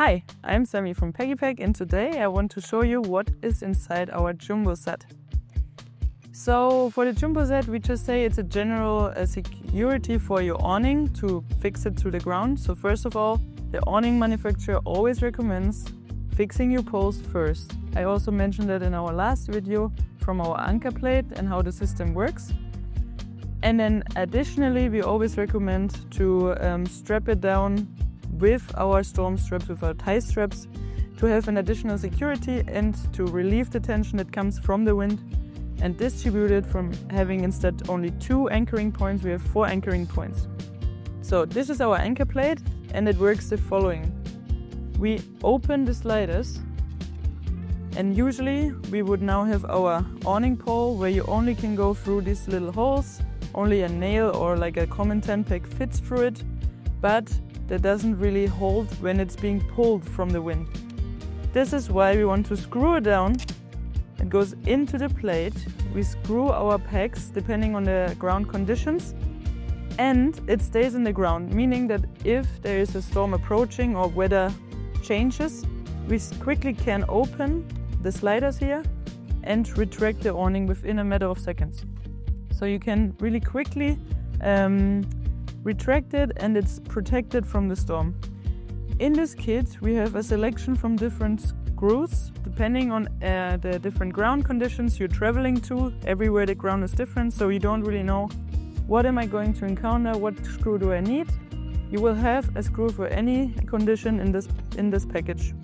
Hi, I'm Sammy from Peggy and today I want to show you what is inside our Jumbo Set. So for the Jumbo Set, we just say it's a general security for your awning to fix it to the ground. So first of all, the awning manufacturer always recommends fixing your poles first. I also mentioned that in our last video from our anchor plate and how the system works. And then additionally, we always recommend to strap it down with our storm straps, with our TieStraps, to have an additional security and to relieve the tension that comes from the wind and distribute it from having instead only 2 anchoring points, we have 4 anchoring points. So this is our anchor plate and it works the following. We open the sliders and usually we would now have our awning pole where you only can go through these little holes. Only a nail or like a common 10-pack fits through it, but that doesn't really hold when it's being pulled from the wind. This is why we want to screw it down. It goes into the plate. We screw our pegs depending on the ground conditions and it stays in the ground, meaning that if there is a storm approaching or weather changes, we quickly can open the sliders here and retract the awning within a matter of seconds. So you can really quickly retract it and it's protected from the storm. In this kit we have a selection from different screws depending on the different ground conditions you're traveling to. Everywhere the ground is different, so you don't really know what am I going to encounter, what screw do I need. You will have a screw for any condition in this package.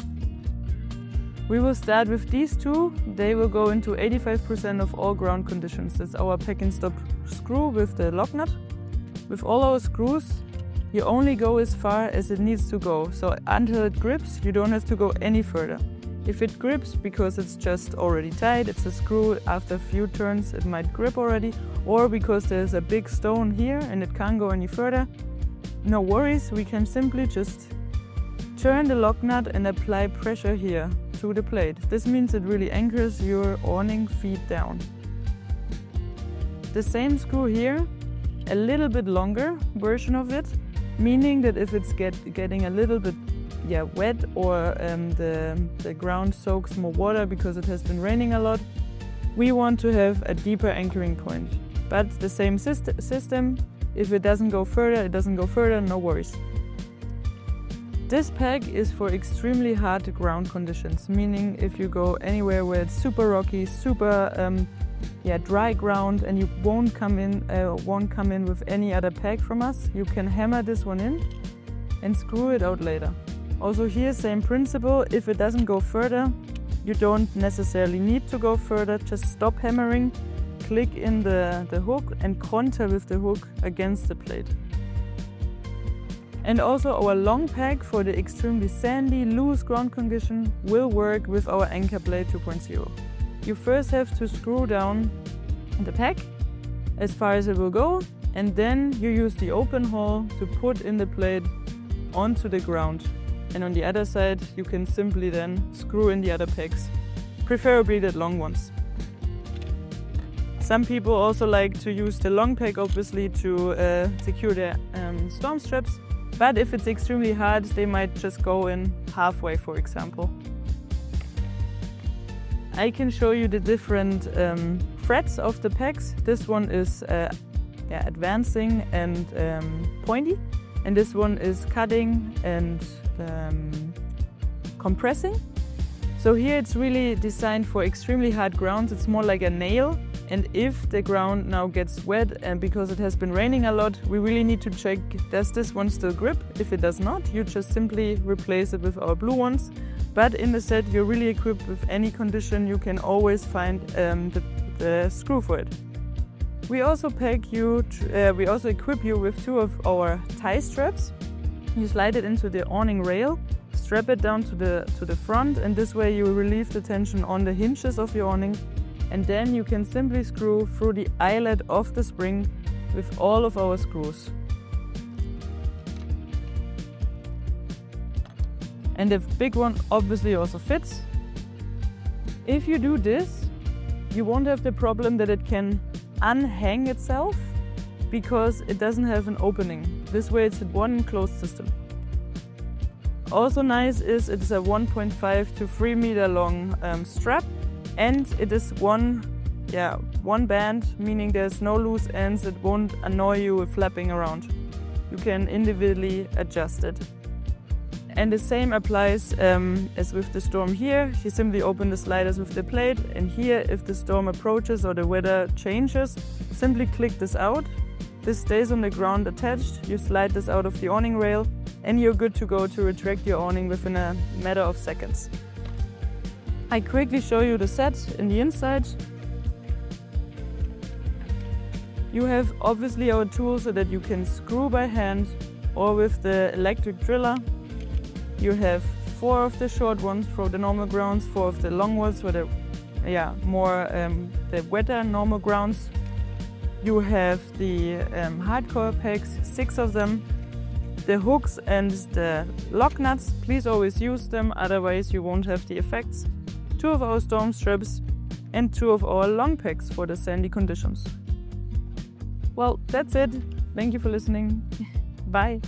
We will start with these two. They will go into 85% of all ground conditions. That's our Peg&Stop screw with the lock nut. With all our screws, you only go as far as it needs to go. So until it grips, you don't have to go any further. If it grips because it's just already tight, it's a screw, after a few turns it might grip already, or because there's a big stone here and it can't go any further, no worries, we can simply just turn the lock nut and apply pressure here to the plate. This means it really anchors your awning feet down. The same screw here, a little bit longer version of it, meaning that if it's getting a little bit wet or the ground soaks more water because it has been raining a lot, we want to have a deeper anchoring point. But the same system, if it doesn't go further, it doesn't go further, no worries. This peg is for extremely hard ground conditions, meaning if you go anywhere where it's super rocky, super dry ground and you won't come in with any other peg from us, you can hammer this one in and screw it out later. Also here, same principle, if it doesn't go further, you don't necessarily need to go further, just stop hammering, click in the hook and contour with the hook against the plate. And also our long peg for the extremely sandy, loose ground condition will work with our anchor blade 2.0. You first have to screw down the peg as far as it will go, and then you use the open hole to put in the plate onto the ground. And on the other side you can simply then screw in the other pegs, preferably the long ones. Some people also like to use the long peg obviously to secure their storm straps. But if it's extremely hard, they might just go in halfway, for example. I can show you the different frets of the pegs. This one is advancing and pointy, and this one is cutting and compressing. So here it's really designed for extremely hard grounds. It's more like a nail. And if the ground now gets wet and because it has been raining a lot, we really need to check, does this one still grip? If it does not, you just simply replace it with our blue ones. But in the set, you're really equipped with any condition. You can always find the screw for it. We also equip you with 2 of our TieStraps. You slide it into the awning rail, strap it down to the front, and this way you relieve the tension on the hinges of your awning. And then you can simply screw through the eyelet of the spring with all of our screws. And the big one obviously also fits. If you do this, you won't have the problem that it can unhang itself because it doesn't have an opening. This way it's a one enclosed system. Also nice is it's a 1.5 to 3 meter long strap, and it is one band, meaning there's no loose ends. It won't annoy you with flapping around. You can individually adjust it. And the same applies as with the storm here. You simply open the sliders with the plate, and here, if the storm approaches or the weather changes, simply click this out. This stays on the ground attached. You slide this out of the awning rail, and you're good to go to retract your awning within a matter of seconds. I quickly show you the set in the inside. You have obviously our tool so that you can screw by hand or with the electric driller. You have 4 of the short ones for the normal grounds, 4 of the long ones for the the wetter normal grounds. You have the hardcore pegs, 6 of them. The hooks and the lock nuts, please always use them, otherwise you won't have the effects. 2 of our storm straps and 2 of our long pegs for the sandy conditions. Well, that's it. Thank you for listening. Bye.